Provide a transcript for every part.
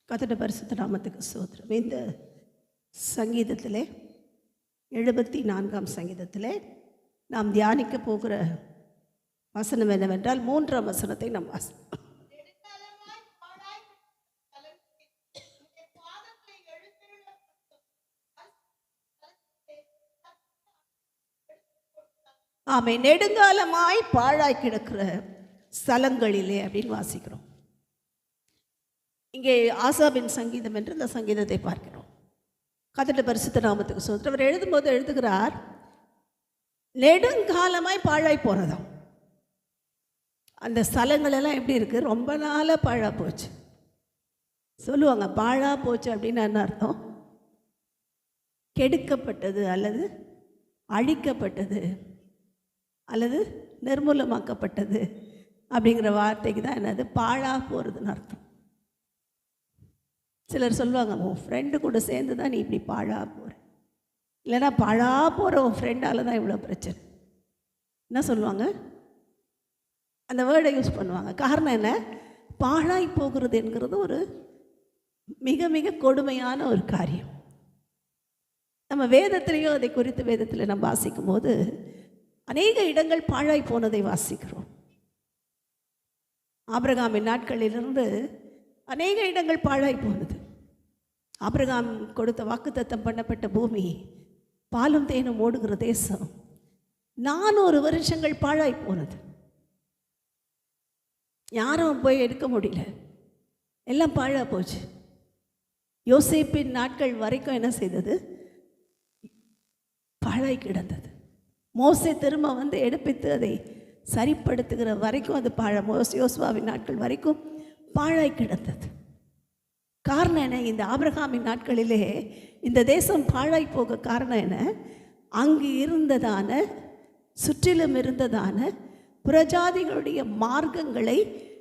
கர்த்தருடைய பரிசுத்த நாமத்துக்கு ஸ்தோத்திரம். இந்த சங்கீதத்திலே 74ஆம் சங்கீதத்திலே நாம் தியானிக்க போகிற வசனம் என்னவென்றால் 3ஆம் வசனத்தை நாம் வாசிப்போம். ஆமை நெடுங்காலமாய் பாழாய் கிடக்கிற ஸ்தலங்களிலே அப்படின்னு வாசிக்கிறோம். இங்கே ஆசாபின் சங்கீதம் என்று இந்த சங்கீதத்தை பார்க்கிறோம். கர்த்தருடைய பரிசுத்த நாமத்துக்கு ஸ்தோத்திரம். அவர் எழுதும்போது எழுதுகிறார், நெடுங்காலமாய் பாழாய் போனதாம். அந்த ஸ்தலங்கள் எல்லாம் எப்படி இருக்கு? ரொம்ப நாளாக பாழா போச்சு சொல்லுவாங்க. பாழா போச்சு அப்படின்னு என்ன அர்த்தம்? கெடுக்கப்பட்டது அல்லது அழிக்கப்பட்டது அல்லது நிர்மூலமாக்கப்பட்டது அப்படிங்கிற வார்த்தைக்கு தான் என்னது பாழா போகிறதுன்னு அர்த்தம். சிலர் சொல்லுவாங்க, உன் ஃப்ரெண்டு கூட சேர்ந்து தான் நீ இப்படி பாழா போகிற, இல்லைன்னா பாழா போகிற உன் ஃப்ரெண்டால் தான் இவ்வளோ பிரச்சனை. என்ன சொல்லுவாங்க? அந்த வேர்டை யூஸ் பண்ணுவாங்க. காரணம் என்ன? பாழாய் போகிறது என்கிறது ஒரு மிக மிக கொடுமையான ஒரு காரியம். நம்ம வேதத்திலையும் அதை குறித்து வேதத்தில் நம்ம வாசிக்கும் போது அநேக இடங்கள் பாழாய் போனதை வாசிக்கிறோம். ஆபிரகாமின் நாட்களிலிருந்து அநேக இடங்கள் பாழாய் போனது. ஆபிரகாம் கொடுத்த வாக்குத்தத்தம் பண்ணப்பட்ட பூமி, பாலும் தேனும் ஓடுகிற தேசம் 400 வருஷங்கள் பாழாய் போனது. யாரும் போய் எடுக்க முடியல, எல்லாம் பாழா போச்சு. யோசேப்பின் நாட்கள் வரைக்கும் என்ன செய்தது? பாழாய் கிடந்தது. மோசே திரும்ப வந்து எடுப்பித்து அதை சரிப்படுத்துகிற வரைக்கும் அது யோசுவாவின் நாட்கள் வரைக்கும் பாழாய் கிடந்தது. காரணம் என்ன? இந்த ஆபிரகாமின் நாட்களிலே இந்த தேசம் பாழாய் போக காரணம் என்ன? அங்கு இருந்ததான சுற்றிலும் இருந்ததான புறஜாதிகளுடைய மார்க்கங்களை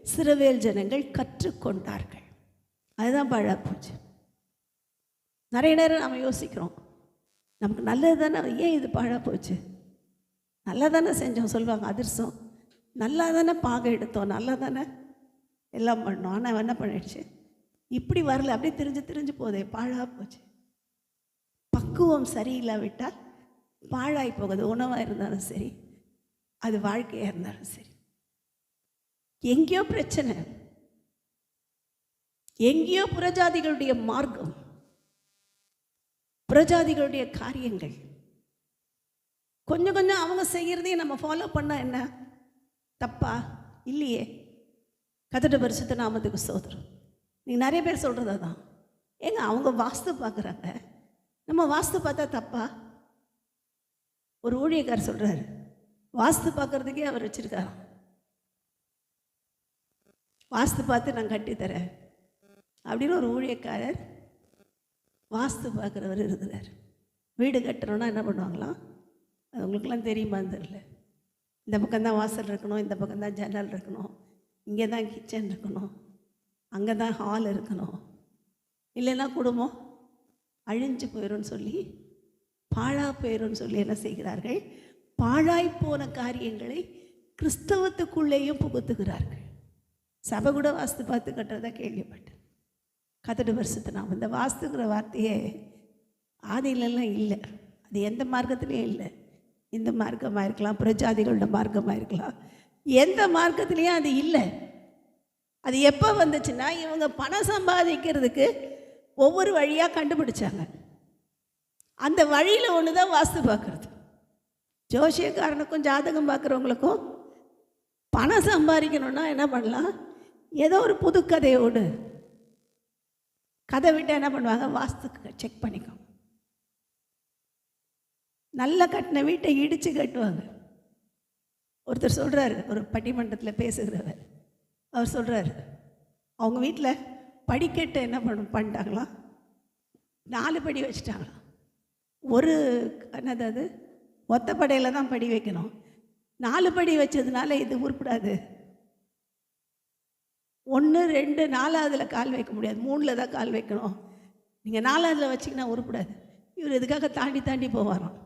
இஸ்ரவேல் ஜனங்கள் கற்றுக்கொண்டார்கள். அதுதான் பாழா போச்சு. நிறைய நேரம் நம்ம யோசிக்கிறோம், நமக்கு நல்லது தானே, ஏன் இது பாழா போச்சு? நல்லா தானே செஞ்சோம் சொல்லுவாங்க. அதிர்ஷ்டம் நல்லா தானே பாக எடுத்தோம், நல்லா தானே எல்லாம் பண்ணோம், ஆனால் என்ன பண்ணிடுச்சு? இப்படி வரல, அப்படியே திரிஞ்சு போதே, பாழா போச்சு. பக்குவம் சரியில்லாவிட்டால் பாழாய் போகுது. உணவாக இருந்தாலும் சரி, அது வாழ்க்கையாக இருந்தாலும் சரி. எங்கேயோ பிரச்சனை, எங்கேயோ புறஜாதிகளுடைய மார்க்கம், புறஜாதிகளுடைய காரியங்கள், கொஞ்சம் கொஞ்சம் அவங்க செய்கிறதையும் நம்ம ஃபாலோ பண்ணால் என்ன தப்பா? இல்லையே. கர்த்தருடைய பரிசுத்த நாமத்துக்கு ஸ்தோத்திரம். நீங்கள் நிறைய பேர் சொல்கிறது தான், ஏங்க அவங்க வாஸ்து பார்க்குறாங்க, நம்ம வாஸ்து பார்த்தா தப்பா? ஒரு ஊழியக்காரர் சொல்கிறாரு, வாஸ்து பார்க்குறதுக்கே அவர் வச்சுருக்காராம். வாஸ்து பார்த்து நான் கட்டித்தரேன் அப்படின்னு ஒரு ஊழியக்காரர் வாஸ்து பார்க்குறவர் இருக்கிறார். வீடு கட்டுறோன்னா என்ன பண்ணுவாங்களாம்? அது உங்களுக்கெல்லாம் தெரியுமான்னு தெரியல. இந்த பக்கம்தான் வாசல் இருக்கணும், இந்த பக்கம்தான் ஜன்னல் இருக்கணும், இங்கே தான் கிச்சன் இருக்கணும், அங்கே தான் ஹால் இருக்கணும், இல்லைன்னா குடும்பம் அழிஞ்சு போயிடும்னு சொல்லி, பாழா போயிடும்னு சொல்லி என்ன செய்கிறார்கள்? பாழாய் போன காரியங்களை கிறிஸ்தவத்துக்குள்ளேயும் புகுத்துகிறார்கள். சபை கூட வாஸ்து பார்த்து கட்டுறதா கேள்விப்பட்டேன். கர்த்தருடைய பரிசுத்த நாமம். இந்த வாஸ்துங்கிற வார்த்தையே ஆதியிலெல்லாம் இல்லை, அது எந்த மார்க்கத்துலேயும் இல்லை. இந்த மார்க்கமாக இருக்கலாம், புறஜாதிகளோட மார்க்கமாக இருக்கலாம், எந்த மார்க்கத்துலேயும் அது இல்லை. அது எப்போ வந்துச்சுன்னா, இவங்க பணம் சம்பாதிக்கிறதுக்கு ஒவ்வொரு வழியாக கண்டுபிடிச்சாங்க. அந்த வழியில் ஒன்று தான் வாஸ்து பார்க்குறது. ஜோசியக்காரனுக்கும் ஜாதகம் பார்க்குறவங்களுக்கும் பணம் சம்பாதிக்கணுன்னா என்ன பண்ணலாம்? ஏதோ ஒரு புது கதையோடு கதை விட்டு என்ன பண்ணுவாங்க? வாஸ்து செக் பண்ணிக்கோங்க. நல்லா கட்டின வீட்டை இடித்து கட்டுவாங்க. ஒருத்தர் சொல்கிறாரு, ஒரு பட்டிமன்றத்தில் பேசுகிறவர், அவர் சொல்கிறாரு, அவங்க வீட்டில் படிக்கட்டை என்ன பண்ணிட்டாங்களாம்? 4 படி வச்சுட்டாங்களாம். ஒரு என்னது அது ஒத்தப்படையில் தான் படி வைக்கணும், 4 படி வச்சதுனால இது உருப்படாது. 1, 2, 4ஆவதில் கால் வைக்க முடியாது, 3ல் தான் கால் வைக்கணும். நீங்கள் 4ஆவதில் வச்சிங்கன்னா உருப்படாது. இவர் இதுக்காக தாண்டி போவாராம்,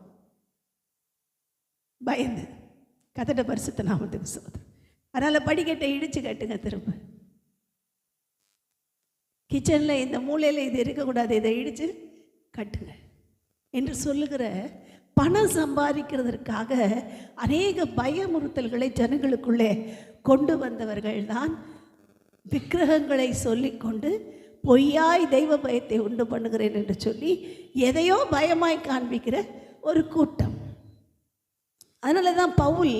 பயந்து. கர்த்தருடைய பரிசுத்த நாமத்துக்கு ஸ்தோத்திரம். அதனால் படிக்கட்டை இடித்து கட்டுங்க திரும்ப. கிச்சனில் இந்த மூலையில் இது இருக்கக்கூடாது, இதை இடித்து கட்டுங்க என்று சொல்லுகிற பணம் சம்பாதிக்கிறதற்காக அநேக பயமுறுத்தல்களை ஜனங்களுக்குள்ளே கொண்டு வந்தவர்கள் தான் விக்கிரகங்களை சொல்லிக்கொண்டு பொய்யாய் தெய்வ பயத்தை உண்டு பண்ணுகிறேன் என்று சொல்லி எதையோ பயமாய் காண்பிக்கிற ஒரு கூட்டம். அதனால தான் பவுல்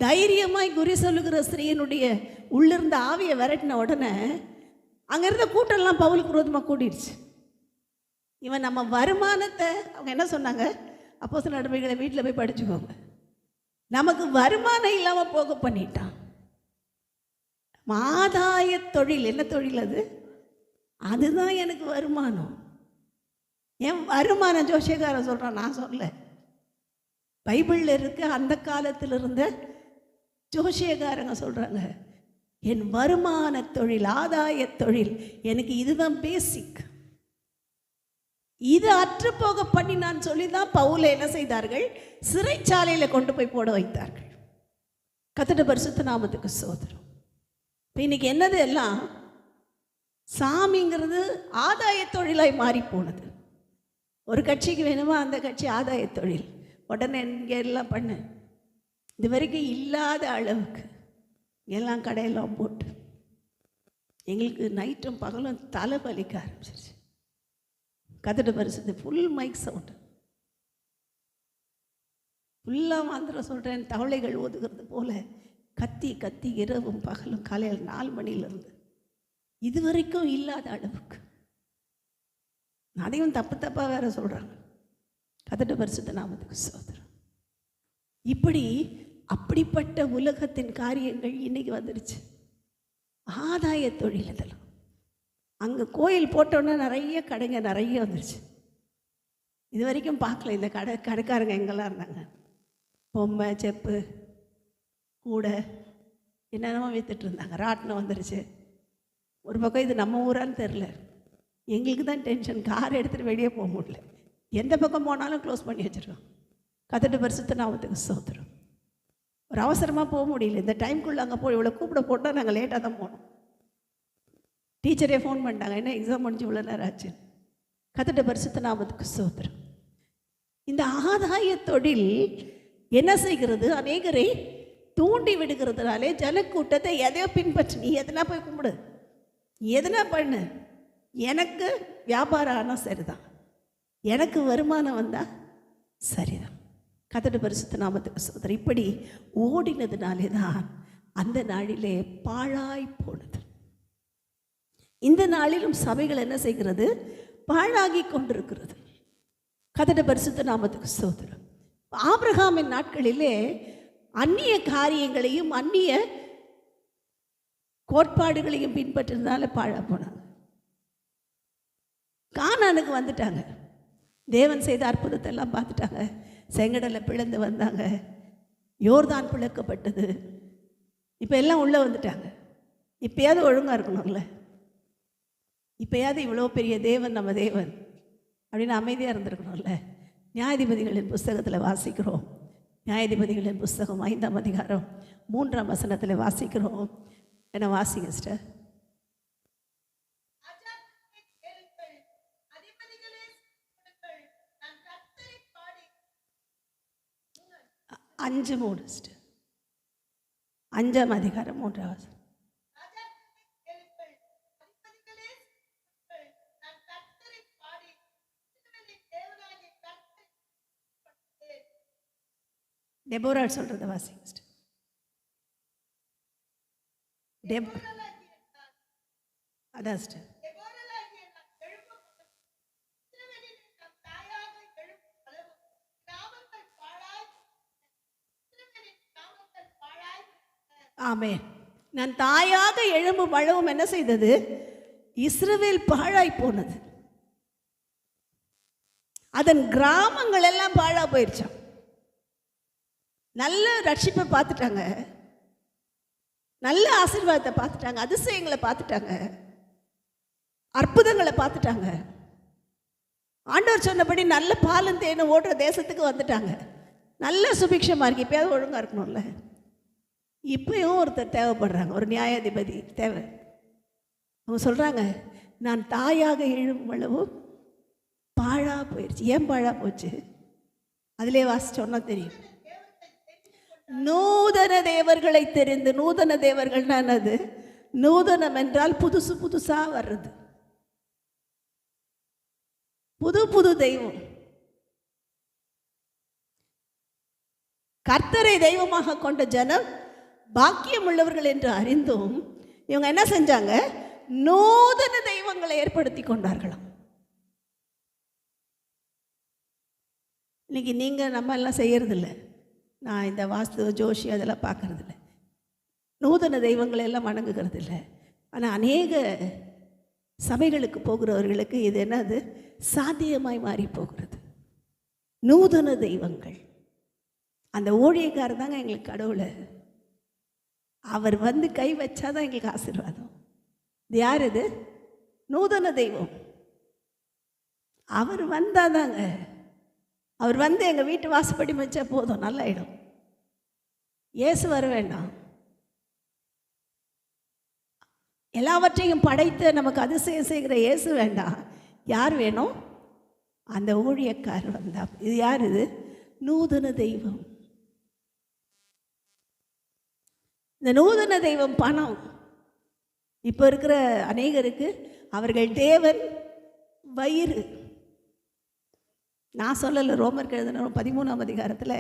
தைரியமாய் குறி சொல்லுகிற ஸ்திரீயினுடைய உள்ளிருந்த ஆவியை விரட்டின உடனே அங்கே இருந்த கூட்டம்லாம் பவுலுக்கு விரோதமாக கூடிடுச்சு. இவன் நம்ம வருமானத்தை, அவங்க என்ன சொன்னாங்க, அப்போஸ்தலர் நடவடிக்கைகளை வீட்டில் போய் படிச்சுக்கோங்க, நமக்கு வருமானம் இல்லாமல் போக பண்ணிட்டான். ஆதாய தொழில், என்ன தொழில் அது? அதுதான் எனக்கு வருமானம். என் வருமானம் ஜோசியக்காரன் சொல்கிறான், நான் சொல்ல. பைபிளில் இருக்க அந்த காலத்தில் இருந்த ஜோசியக்காரங்க சொல்கிறாங்க, என் வருமான தொழில், ஆதாய தொழில், எனக்கு இதுதான் பேசிக். இது அற்று போக பண்ணி நான் சொல்லி தான் பவுலை என்ன செய்தார்கள், சிறைச்சாலையில் கொண்டு போய் போட வைத்தார்கள். கர்த்தருடைய பரிசுத்த நாமத்துக்கு ஸ்தோத்திரம். இப்போ இன்னைக்கு என்னது எல்லாம் சாமிங்கிறது ஆதாய தொழிலாய் மாறி போனது. ஒரு கட்சிக்கு வேணுமா அந்த கட்சி ஆதாய தொழில், உடனே இங்கே எல்லாம் பண்ணு, இது வரைக்கும் இல்லாத அளவுக்கு எல்லாம் கடையெல்லாம் போட்டு எங்களுக்கு நைட்டும் பகலும் தலை வலிக்க ஆரம்பிச்சிருச்சு. கர்த்தருடைய பரிசுத்த ஃபுல் மைக் சவுண்டு, ஃபுல்லாக மாந்திரம் சொல்கிறேன், தவளைகள் ஓதுகிறது போல கத்தி கத்தி இரவும் பகலும் காலையில் 4 மணியிலிருந்து இது வரைக்கும் இல்லாத அளவுக்கு. அதையும் தப்பு தப்பாக வேற சொல்கிறாங்க. கர்த்தருடைய பரிசுத்த நாமத்துக்கு ஸ்தோத்திரம். இப்படி அப்படிப்பட்ட உலகத்தின் காரியங்கள் இன்னைக்கு வந்துடுச்சு. ஆதாய தொழில் இதெல்லாம். அங்கே கோயில் போட்டோன்னா நிறைய கடைங்க நிறைய வந்துடுச்சு. இது வரைக்கும் பார்க்கல இந்த கடைக்காரங்க எங்கெல்லாம் இருந்தாங்க. பொம்மை, செப்பு, கூடை என்னென்னமோ விற்றுட்டு இருந்தாங்க. ராட்டினம் வந்துடுச்சு. ஒரு பக்கம் இது நம்ம ஊரான்னு தெரில, எங்களுக்கு தான் டென்ஷன். கார் எடுத்துகிட்டு வெளியே போக முடியல, எந்த பக்கம் போனாலும் க்ளோஸ் பண்ணி வச்சுருக்கோம். கர்த்தருடைய பரிசுத்த நாமத்துக்கு ஸ்தோத்திரம். ஒரு அவசரமாக போக முடியல, இந்த டைம்குள்ளே அங்கே போய் இவ்வளோ கூப்பிட போட்டால் நாங்கள் லேட்டாக தான் போனோம். டீச்சரே ஃபோன் பண்ணிட்டாங்க, என்ன எக்ஸாம் முடிஞ்சு இவ்வளோ நேரம் ஆச்சு. கர்த்தருடைய பரிசுத்த நாமத்துக்கு ஸ்தோத்திரம். இந்த ஆதாய தொழில் என்ன செய்கிறது, அநேகரை தூண்டி விடுகிறதுனாலே ஜனக்கூட்டத்தை எதையோ பின்பற்று, நீ எதனா போய் கும்பிடு, எதனா பண்ணு, எனக்கு வியாபாரம் ஆனால் சரிதான், எனக்கு வருமானம் வந்தால் சரிதான். கர்த்தருடைய பரிசுத்த நாமத்துக்கு ஸ்தோத்திரம். இப்படி ஓடினதுனாலே தான் அந்த நாளிலே பாழாய் போனது. இந்த நாளிலும் சபைகள் என்ன செய்கிறது, பாழாகி கொண்டிருக்கிறது. கர்த்தருடைய பரிசுத்த நாமத்துக்கு ஸ்தோத்திரம். ஆபிரகாமின் நாட்களிலே அந்நிய காரியங்களையும் அந்நிய கோட்பாடுகளையும் பின்பற்றினால பாழா போனாங்க. கானானுக்கு வந்துட்டாங்க, தேவன் செய்த அற்புதத்தை எல்லாம் பார்த்துட்டாங்க. செங்கடலை பிளந்து வந்தாங்க, யோர்தான் பிளக்கப்பட்டது. இப்போ எல்லாம் உள்ளே வந்துட்டாங்க. இப்போயாவது ஒழுங்காக இருக்கணும்ல, இப்போயாவது இவ்வளோ பெரிய தேவன் நம்ம தேவன் அப்படின்னு அமைதியாக இருந்திருக்கணும்ல. நியாயாதிபதிகளின் புஸ்தகத்தில் வாசிக்கிறோம். நியாயாதிபதிகளின் புஸ்தகம் 5ஆம் அதிகாரம் 3ஆம் வசனத்தில் வாசிக்கிறோம். என்ன வாசிங்க சிஸ்டர்? 5:3 சிஸ்டர். 5ஆம் அதிகாரம் 3ஆம் வசனம். டெபோரால் சொல்கிறத வாசிங்க சிஸ்டர். அதான் சிஸ்டர். ஆமென். நான் தாயாக எழும்பும் பழவும் என்ன செய்தது, இஸ்ரவேல் பாழாய் போனது. அதன் கிராமங்கள் எல்லாம் பாழா போயிடுச்சான். நல்ல ரட்சிப்பை பார்த்துட்டாங்க, நல்ல ஆசீர்வாதத்தை பார்த்துட்டாங்க, அதிசயங்களை பார்த்துட்டாங்க, அற்புதங்களை பார்த்துட்டாங்க. ஆண்டவர் சொன்னபடி நல்ல பாலும் தேனும் ஓடுற தேசத்துக்கு வந்துட்டாங்க. நல்ல சுபிக்ஷமாக இருக்கு. இப்போயாவது ஒழுங்காக இருக்கணும்ல. இப்பயும் ஒருத்தர் தேவைப்படுறாங்க, ஒரு நியாயாதிபதி தேவை. அவங்க சொல்கிறாங்க, நான் தாயாக எழும் அளவும் பாழா போயிடுச்சு. ஏன் பாழா போச்சு? அதிலே வாசிச்சோன்னா தெரியும். நூதன தேவர்களை தெரிந்து, நூதன தேவர்கள்னா என்னது? நூதனம் என்றால் புதுசு புதுசா வர்றது, புது புது தெய்வம். கர்த்தரை தெய்வமாக கொண்ட ஜனம் பாக்கியம் உள்ளவர்கள் என்று அறிந்தும் இவங்க என்ன செஞ்சாங்க? நூதன தெய்வங்களை ஏற்படுத்தி கொண்டார்களாம். இன்னைக்கு நீங்கள் நம்ம எல்லாம் செய்யறதில்ல. நான் இந்த வாஸ்து ஜோஷி அதெல்லாம் பார்க்கறதில்ல, நூதன தெய்வங்களை எல்லாம் வணங்குகிறது இல்லை. ஆனால் அநேக சபைகளுக்கு போகிறவர்களுக்கு இது என்னது? சாத்தியமாய் மாறி போகிறது. நூதன தெய்வங்கள். அந்த ஊழியக்காரர் தாங்க எங்களுக்கு கடவுள். அவர் வந்து கை வச்சாதான் எங்களுக்கு ஆசீர்வாதம். இது யார்? இது நூதன தெய்வம். அவர் வந்தாதாங்க, அவர் வந்து எங்கள் வீட்டு வாசப்படி வச்சா போதும், நல்லாயிடும். இயேசு வர வேண்டாம். எல்லாவற்றையும் படைத்து நமக்கு அதிசயம் செய்கிற இயேசு வேண்டாம். யார் வேணும்? அந்த ஊழியக்காரர் வந்தா. இது யார்? இது நூதன தெய்வம். இந்த நூதன தெய்வம் பணம். இப்போ இருக்கிற அநேகருக்கு அவர்கள் தேவன் வயிறு. நான் சொல்லலை, ரோமர் எழுதின 13ஆம் அதிகாரத்தில்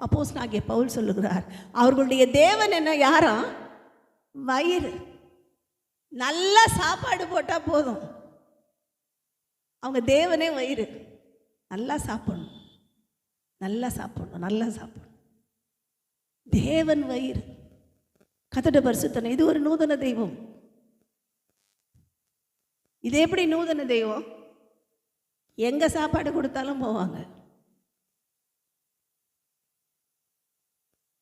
அப்போஸ்தலனாகிய பவுல் சொல்லுகிறார், அவர்களுடைய தேவன் என்ன? யாரும் வயிறு. நல்ல சாப்பாடு போட்டால் போதும், அவங்க தேவனே வயிறு. நல்லா சாப்பிடணும், நல்லா சாப்பிடணும், நல்லா சாப்பிடணும். தேவன் வயிறு. கர்த்தருடைய பரிசுத்தனை. இது ஒரு நூதன தெய்வம். இது எப்படி நூதன தெய்வம்? எங்க சாப்பாடு கொடுத்தாலும் போவாங்க,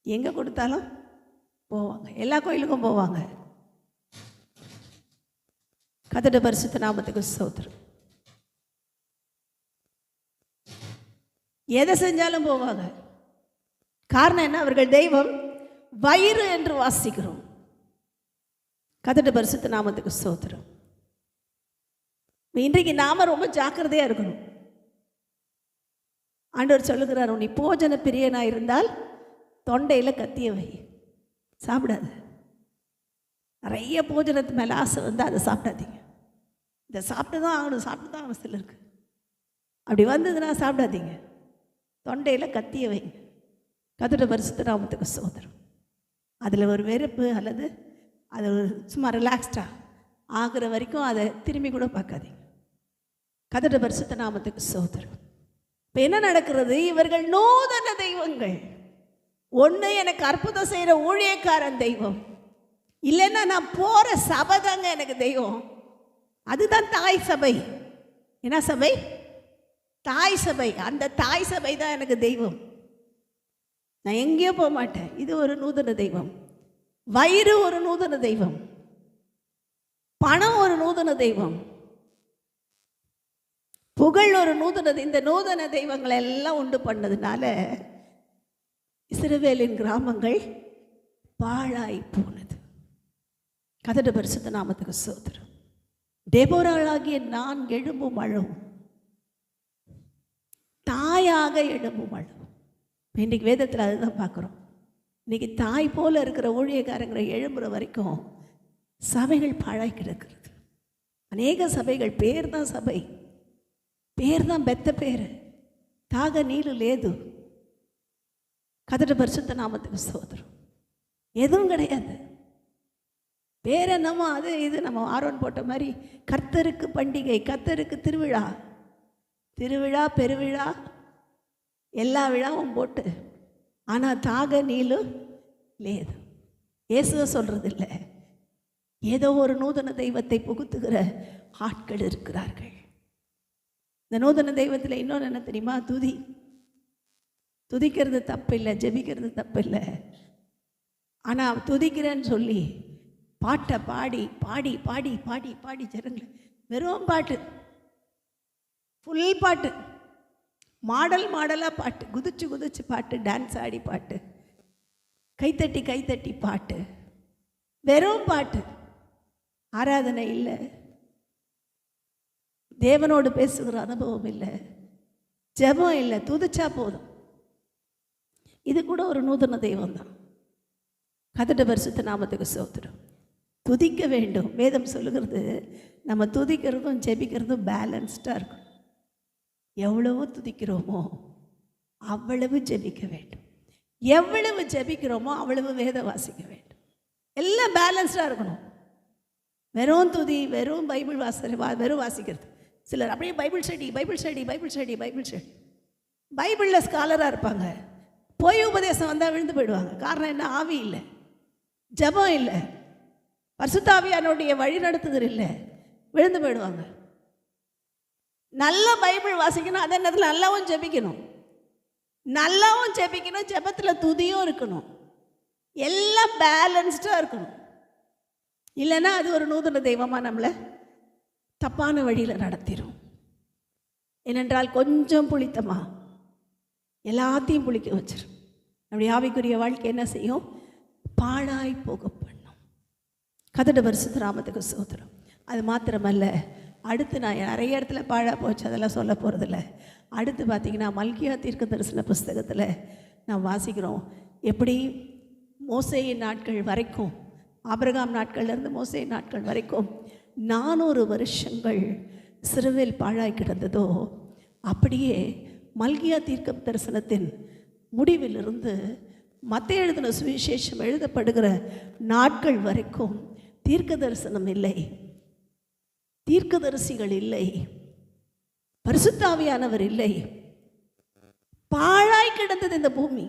எங்க கொடுத்தாலும் போவாங்க, எல்லா கோயிலுக்கும் போவாங்க. கர்த்தருடைய பரிசுத்த நாமத்துக்கு ஸ்தோத்திரம். எதை செஞ்சாலும் போவாங்க. காரணம் என்ன? அவர்கள் தெய்வம் வயிறு என்று வாசிக்கிறோம். கர்த்தருடைய பரிசுத்த நாமத்துக்கு ஸ்தோத்திரம். இன்றைக்கு நாம ரொம்ப ஜாக்கிரதையா இருக்கணும். ஆண்டவர் சொல்லுகிறார், நீ போஜன பிரியனா இருந்தால் தொண்டையில் கத்திய வை, சாப்பிடாது. நிறைய போஜனத்து மேலே ஆசை வந்து அதை சாப்பிடாதீங்க. இதை சாப்பிட்டு தான் ஆகணும், சாப்பிட்டு தான் அவசியம் இருக்கு, அப்படி வந்ததுன்னா சாப்பிடாதீங்க. தொண்டையில் கத்திய வைங்க. கர்த்தருடைய பரிசுத்த நாமத்துக்கு ஸ்தோத்திரம். அதில் ஒரு வெறுப்பு அல்லது அது சும்மா ரிலாக்ஸ்டாக ஆகிற வரைக்கும் அதை திரும்பி கூட பார்க்காதீங்க. கர்த்தருடைய பரிசுத்த நாமத்துக்கு ஸ்தோத்திரம். இப்போ என்ன நடக்கிறது? இவர்கள் நூதன தெய்வங்கள். ஒன்று எனக்கு அற்புதம் செய்கிற ஊழியக்காரன் தெய்வம், இல்லைன்னா நான் போகிற சபை தாங்க எனக்கு தெய்வம். அதுதான் தாய் சபை. என்ன சபை? தாய் சபை. அந்த தாய் சபை தான் எனக்கு தெய்வம். நான் எங்கேயோ போக மாட்டேன். இது ஒரு நூதன தெய்வம். வயிறு ஒரு நூதன தெய்வம். பணம் ஒரு நூதன தெய்வம். புகழ் ஒரு நூதன. இந்த நூதன தெய்வங்களை எல்லாம் உண்டு பண்ணதுனால இஸ்ரவேலின் கிராமங்கள் பாழாய் போனது. கர்த்தருடைய பரிசுத்த நாமத்துக்கு ஸ்தோத்திரம். டெபோராளாகிய நான் எழும்பும் அழவும், தாயாக எழும்பும் அழவும். இன்றைக்கு வேதத்தில் அதுதான் பார்க்குறோம். இன்றைக்கி தாய் போல இருக்கிற ஊழியக்காரங்களை எழும்புற வரைக்கும் சபைகள் பாழாய் கிடக்கிறது. அநேக சபைகள் பேர் தான் சபை, பேர் தான் பெத்த பேர், தாக நீலு லேது. கர்த்தருடைய பரிசுத்த நாமத்துக்கு ஸ்தோத்திரம். எதுவும் கிடையாது. பேர் என்னமோ அது இது. நம்ம ஆரோன் போட்ட மாதிரி கர்த்தருக்கு பண்டிகை, கர்த்தருக்கு திருவிழா, திருவிழா பெருவிழா எல்லா விழாவும் போட்டு, ஆனால் தாக நீலு லேது. இயேசுவை சொல்கிறது இல்லை, ஏதோ ஒரு நூதன தெய்வத்தை புகுத்துகிற ஆட்கள் இருக்கிறார்கள். இந்த நூதன தெய்வத்தில் இன்னொன்று என்ன தெரியுமா? துதி. துதிக்கிறது தப்பு இல்லை, ஜெபிக்கிறது தப்பு இல்லை. ஆனால் துதிக்கிறேன்னு சொல்லி பாட்டை பாடி பாடி பாடி பாடி பாடி ஜனங்களை வெறும் பாட்டு, ஃபுல் பாட்டு, மாடல் மாடலாக பாட்டு, குதிச்சு குதிச்சு பாட்டு, டான்ஸ் ஆடி பாட்டு, கைத்தட்டி கைத்தட்டி பாட்டு, வெறும் பாட்டு, ஆராதனை இல்லை. தேவனோடு பேசுகிற அனுபவம் இல்லை, ஜெபம் இல்லை, துதிச்சா போதும். இது கூட ஒரு நூதன தெய்வம் தான். கர்த்தருடைய பரிசுத்த நாமத்துக்கு ஸ்தோத்திரம். துதிக்க வேண்டும். வேதம் சொல்லுகிறது நம்ம துதிக்கிறதும் ஜெபிக்கிறதும் பேலன்ஸ்டாக இருக்கும். எவ்வளவு துதிக்கிறோமோ அவ்வளவு ஜெபிக்க வேண்டும், எவ்வளவு ஜெபிக்கிறோமோ அவ்வளவு வேதம் வாசிக்க வேண்டும். எல்லாம் பேலன்ஸ்டாக இருக்கணும். வெறும் துதி, வெறும் பைபிள் வெறும் வாசிக்கிறது. சிலர் அப்படியே Bible study Bible study Bible study Bible study, பைபிளில் ஸ்காலராக இருப்பாங்க, பொய் உபதேசம் வந்தால் விழுந்து போயிடுவாங்க. காரணம் என்ன? ஆவி இல்லை, ஜெபம் இல்லை, பரிசுத்த ஆவியானுடைய வழி நடத்துதல் இல்லை, விழுந்து போயிடுவாங்க. நல்ல பைபிள் வாசிக்கணும், அதே நேரத்தில் நல்லாவும் ஜெபிக்கணும், நல்லாவும் ஜெபிக்கணும், ஜெபத்தில் துதியும் இருக்கணும், எல்லாம் பேலன்ஸ்டாக இருக்கணும். இல்லைன்னா அது ஒரு நூதன தெய்வமாக நம்மளை தப்பான வழியில் நடத்திடும். ஏனென்றால் கொஞ்சம் புளித்தமா எல்லாத்தையும் புளிக்க வச்சிடும். நம்முடைய ஆவிக்குரிய வாழ்க்கை என்ன செய்யும்? பாழாய் போக பண்ணும். கர்த்தருடைய பரிசுத்த நாமத்துக்கு ஸ்தோத்திரம். அது மாத்திரமல்ல, அடுத்து நான் நிறைய இடத்துல பாழா போச்சு, அதெல்லாம் சொல்ல போகிறதில்ல. அடுத்து பார்த்திங்கன்னா மல்கியா தீர்க்க தரிசன புஸ்தகத்தில் நான் வாசிக்கிறோம், எப்படி மோசேயின் நாட்கள் வரைக்கும், ஆபிரகாம் நாட்கள்லேருந்து மோசேயின் நாட்கள் வரைக்கும் 400 வருஷங்கள் இஸ்ரவேல் பாழாய் கிடந்ததோ, அப்படியே மல்கியா தீர்க்க தரிசனத்தின் முடிவிலிருந்து மத்தேயு எழுதின சுவிசேஷம் எழுதப்படுகிற நாட்கள் வரைக்கும் தீர்க்க தரிசனம் இல்லை, தீர்க்கதரிசிகள் இல்லை, பரிசுத்த ஆவியானவர் இல்லை, பாழாய் கிடந்தது இந்த பூமி.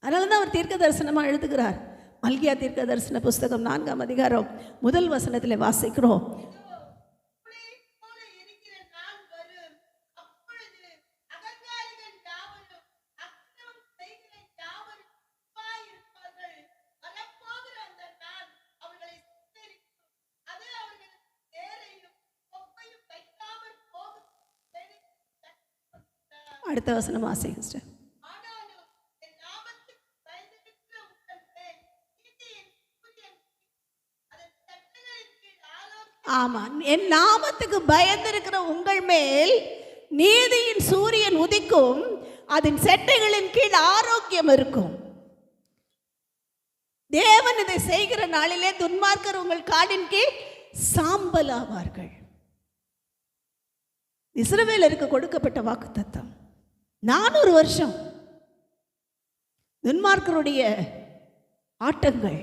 அதனால தான் அவர் தீர்க்க தரிசனமாக எழுதுகிறார். மல்கியா தீர்க்க தரிசன புஸ்தகம் 4ஆம் அதிகாரம் 1 வசனத்தில் வாசிக்கிறோம், அடுத்த வசனம் வாசிங்க சிஸ்டர். ஆமா, என் நாமத்துக்கு பயந்திருக்கிற உங்கள் மேல் நீதியின் சூரியன் உதிக்கும், அதன் செட்டைகளின் கீழ் ஆரோக்கியம் இருக்கும். தேவன் இதை செய்கிற நாளிலே துன்மார்க்கர் உங்கள் காலின் கீழ் சாம்பல் ஆவார்கள். இஸ்ரவேலருக்கு கொடுக்கப்பட்ட வாக்குத்தத்தம் 400 வருஷம் துன்மார்க்கருடைய ஆட்டங்கள்.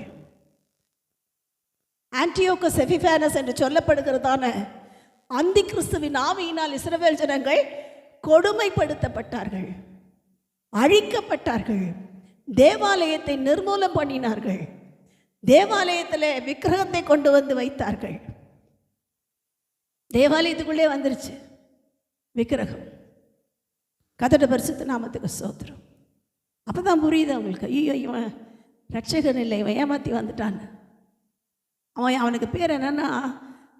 ஆன்டியோகஸ் எபிஃபானஸ் என்று சொல்லப்படுகிறதான அந்தி கிறிஸ்துவின் ஆவியினால் இஸ்ரவேல் ஜனங்கள் கொடுமைப்படுத்தப்பட்டார்கள், அழிக்கப்பட்டார்கள், தேவாலயத்தை நிர்மூலம் பண்ணினார்கள், தேவாலயத்தில் விக்கிரகத்தை கொண்டு வந்து வைத்தார்கள். தேவாலயத்துக்குள்ளே வந்துருச்சு விக்கிரகம். கர்த்தருடைய பரிசுத்த நாமத்துக்கு ஸ்தோத்திரம். அப்போ தான் புரியுது அவங்களுக்கு, ஐயோ இவன் ரட்சகன் இல்லை, இவன் ஏமாற்றி வந்துட்டான். அவனுக்கு பேர் என்னன்னா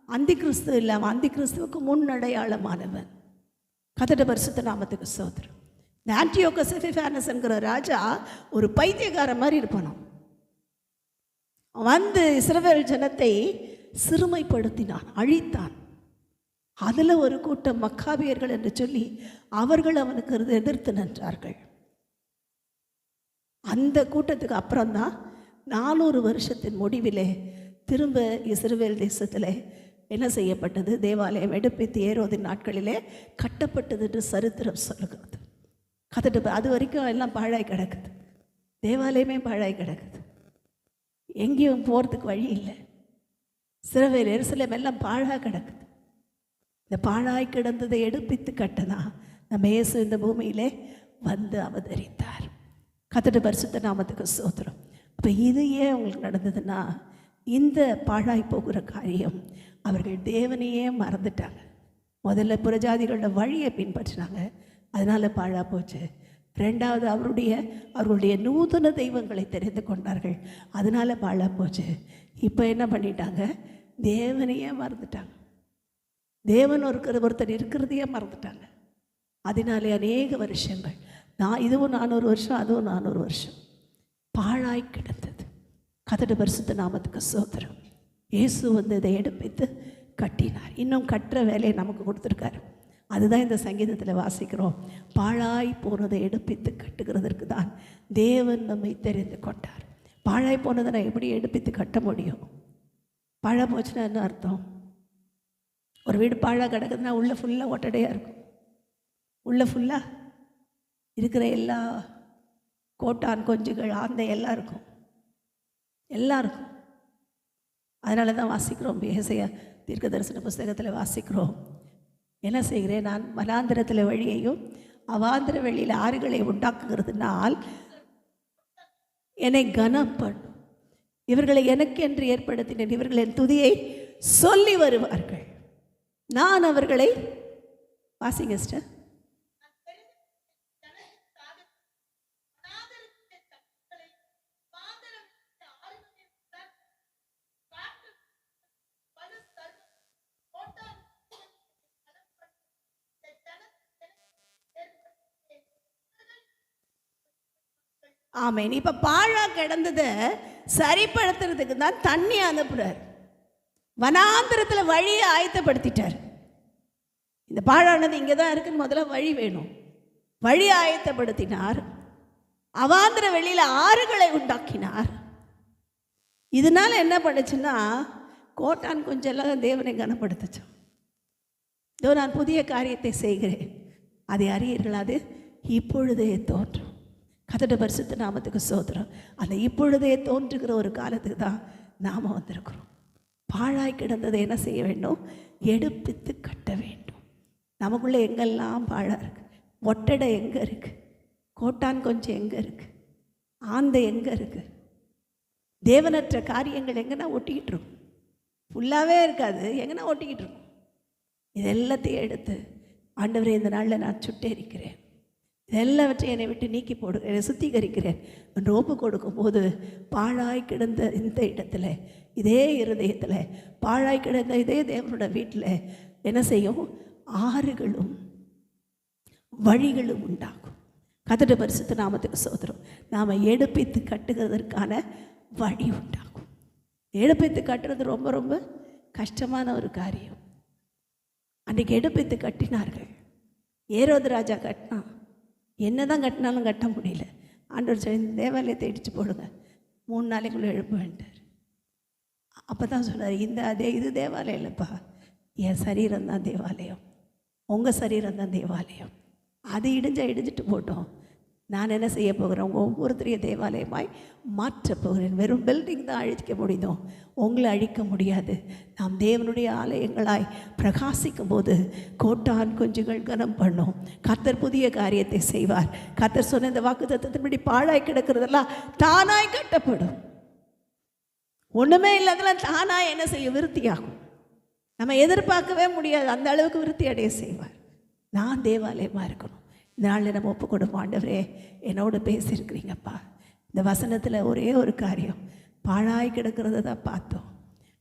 அந்தி கிறிஸ்து இல்லை, அவன் அந்தி கிறிஸ்துவுக்கு முன்னடையாளமானவன். கர்த்தருடைய பரிசுத்த நாமத்துக்கு ஸ்தோத்திரம். இந்த ஆன்டியோகஸ் எபிஃபானஸ் என்கிற ராஜா ஒரு பைத்தியக்கார மாதிரி இருப்பானாம். வந்து இஸ்ரவேல் ஜனத்தை சிறுமைப்படுத்தினான், அழித்தான். அதில் ஒரு கூட்டம் மக்காபியர்கள் என்று சொல்லி அவர்கள் அவனுக்கு எதிர்த்து நின்றார்கள். அந்த கூட்டத்துக்கு அப்புறம்தான் 400 வருஷத்தின் முடிவிலே திரும்ப இஸ்ரவேல் தேசத்தில் என்ன செய்யப்பட்டது? தேவாலயம் எடுப்பித்து ஏரோதின் நாட்களிலே கட்டப்பட்டது என்று சரித்திரம் சொல்லுகிறது. கத்துட்டு அது வரைக்கும் எல்லாம் பாழாய் கிடக்குது, தேவாலயமே பாழாய் கிடக்குது, எங்கேயும் போகிறதுக்கு வழி இல்லை. இஸ்ரவேல் எருசலேம் எல்லாம் பாழாக கிடக்குது. இந்த பாழாய் கிடந்ததை எடுப்பித்து கட்டனா நம்ம இயேசு இந்த பூமியிலே வந்து அவதரித்தார். கர்த்தருடைய பரிசுத்த நாமத்துக்கு ஸ்தோத்திரம். இப்போ இது ஏன் உங்களுக்கு நடந்ததுன்னா, இந்த பாழாய் போகிற காரியம் அவர்கள் தேவனையே மறந்துட்டாங்க. முதல்ல புறஜாதிகளோட வழியை பின்பற்றினாங்க, அதனால் பாழா போச்சு. ரெண்டாவது அவர்களுடைய நூதன தெய்வங்களை தெரிந்து கொண்டார்கள், அதனால் பாழா போச்சு. இப்போ என்ன பண்ணிட்டாங்க? தேவனையே மறந்துட்டாங்க, தேவன் ஒருத்தர் இருக்கிறதையே மறந்துட்டாங்க. அதனாலே அநேக வருஷங்கள், இதுவும் 400 வருஷம், அதுவும் 400 வருஷம் பாழாய் கிடந்தது. கர்த்தருடைய பரிசுத்த நாமத்துக்கு ஸ்தோத்திரம். இயேசு வந்து இதை எடுப்பித்து கட்டினார். இன்னும் கட்டுற வேலையை நமக்கு கொடுத்துருக்காரு. அதுதான் இந்த சங்கீதத்தில் வாசிக்கிறோம். பாழாய் போனதை எடுப்பித்து கட்டுகிறதற்கு தான் தேவன் நம்மை தெரிந்து கொண்டார். பாழாய் போனதை நான் எப்படி எடுப்பித்து கட்ட முடியும்? பாழா போச்சுன்னா என்ன அர்த்தம்? ஒரு வீடு பாழாக கிடக்குதுன்னா உள்ளே ஃபுல்லாக ஒட்டடையாக இருக்கும். உள்ளே ஃபுல்லாக இருக்கிற எல்லா கோட்டான் கொஞ்சுகள் ஆந்தை எல்லாம் இருக்கும். அதனால தான் வாசிக்கிறோம். ஏசாயா தீர்க்க தரிசன புஸ்தகத்தில் வாசிக்கிறோம். என்ன செய்கிறேன்? நான் வனாந்திரத்தில் வழியையும் அவாந்திர வெளியில் ஆறுகளை உண்டாக்குகிறதுனால் என்னை கனம் பண்ணும். இவர்களை எனக்கு என்று ஏற்படுத்தினேன். இவர்கள் என் துதியை சொல்லி வருவார்கள். நான் அவர்களை வாசிங்க சிஸ்டர். ஆமேன். இப்போ பாழா கிடந்ததை சரிப்படுத்துறதுக்கு தான் தண்ணி அனுப்புறார். வனாந்திரத்தில் வழியை ஆயத்தப்படுத்திட்டார். இந்த பாழானது இங்கே தான் இருக்குன்னு முதல்ல வழி வேணும். வழி ஆயத்தப்படுத்தினார். அவாந்திர வெளியில் ஆறுகளை உண்டாக்கினார். இதனால என்ன பண்ணுச்சுன்னா கோட்டான் கொஞ்சம் எல்லாம் தேவனை கனப்படுத்துச்சோம். இதோ நான் புதிய காரியத்தை செய்கிறேன், அதை அறியீர்கள், அது இப்பொழுதே தோன்றும். கர்த்தருடைய பரிசுத்த நாமத்துக்கு ஸ்தோத்திரம். அந்த இப்பொழுதே தோன்றுகிற ஒரு காலத்துக்கு தான் நாம் வந்திருக்கிறோம். பாழாய் கிடந்ததை என்ன செய்ய வேண்டும்? எடுப்பித்து கட்ட வேண்டும். நமக்குள்ளே எங்கெல்லாம் பாழாக இருக்குது, ஒட்டடை எங்கே இருக்குது, கோட்டான் கொஞ்சம் எங்கே இருக்குது, ஆந்தை எங்கே இருக்குது, தேவனற்ற காரியங்கள் எங்கன்னா ஒட்டிக்கிட்டு இருக்கும். ஃபுல்லாகவே இருக்காது, எங்கன்னா ஒட்டிக்கிட்டு இருக்கும். இது எல்லாத்தையும் எடுத்து ஆண்டவரே இந்த நாளில் நான் சுட்டெரிக்கிறேன், இதெல்லாவற்றையும் என்னை விட்டு நீக்கி போடு, என்னை சுத்திகரிக்கிறேன் என்று ஒப்பு கொடுக்கும்போது பாழாய் கிடந்த இந்த இடத்துல, இதே இருதயத்தில் பாழாய் கிடந்த இதே தேவனோட வீட்டில் என்ன செய்யும்? ஆறுகளும் வழிகளும் உண்டாகும். கர்த்தருடைய பரிசுத்த நாமத்துக்கு ஸ்தோத்திரம். நாம் எடுப்பித்து கட்டுகிறதற்கான வழி உண்டாகும். எடுப்பித்து கட்டுறது ரொம்ப ரொம்ப கஷ்டமான ஒரு காரியம். அன்றைக்கு எடுப்பித்து கட்டினார்கள். ஏரோது ராஜா கட்டினான். என்ன தான் கட்டினாலும் கட்ட முடியல. ஆண்டவர் சொல்லி தேவாலயத்தை இடித்து போடுங்க, 3 நாளைக்குள்ளே எழுப்ப வேண்டார். அப்போ தான் சொன்னார், இது தேவாலயம் இல்லைப்பா, என் சரீரம் தான் தேவாலயம், உங்கள் சரீரம் தான் தேவாலயம். அது இடிஞ்சிட்டு போட்டோம். நான் என்ன செய்ய போகிறேன்? உங்கள் ஒவ்வொருத்தரையும் தேவாலயமாய் மாற்றப் போகிறேன். வெறும் பில்டிங் தான் அழிக்க முடியும், உங்களை அழிக்க முடியாது. நாம் தேவனுடைய ஆலயங்களாய் பிரகாசிக்கும் போது கோட்டான் குஞ்சுகள் கனம் பண்ணும். கர்த்தர் புதிய காரியத்தை செய்வார். கர்த்தர் சொன்ன இந்த வாக்குத்தத்தத்தின்படி பாழாய் கிடக்கிறதெல்லாம் தானாய் கட்டப்படும். ஒன்றுமே இல்லாதெல்லாம் தானாய் என்ன செய்யும்? விருத்தியாகும். நம்ம எதிர்பார்க்கவே முடியாது, அந்த அளவுக்கு விருத்தி அடைய செய்வார். நான் தேவாலயமாக இருக்கணும். இந்த நாளில் நம்ம ஒப்பு கொடுப்போம். ஆண்டவரே, என்னோடு பேசியிருக்கிறீங்கப்பா. இந்த வசனத்தில் ஒரே ஒரு காரியம், பாழாய் கிடக்கிறத தான் பார்த்தோம்.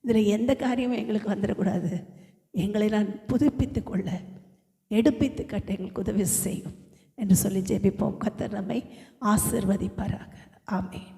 இதில் எந்த காரியமும் எங்களுக்கு வந்துடக்கூடாது. எங்களை நான் புதுப்பித்து கொள்ள, எடுப்பித்து கட்ட எங்களுக்கு உதவி செய்யும் என்று சொல்லி ஜெபிப்போம். கர்த்தர் நம்மை ஆசீர்வதிப்பாராக. ஆமென்.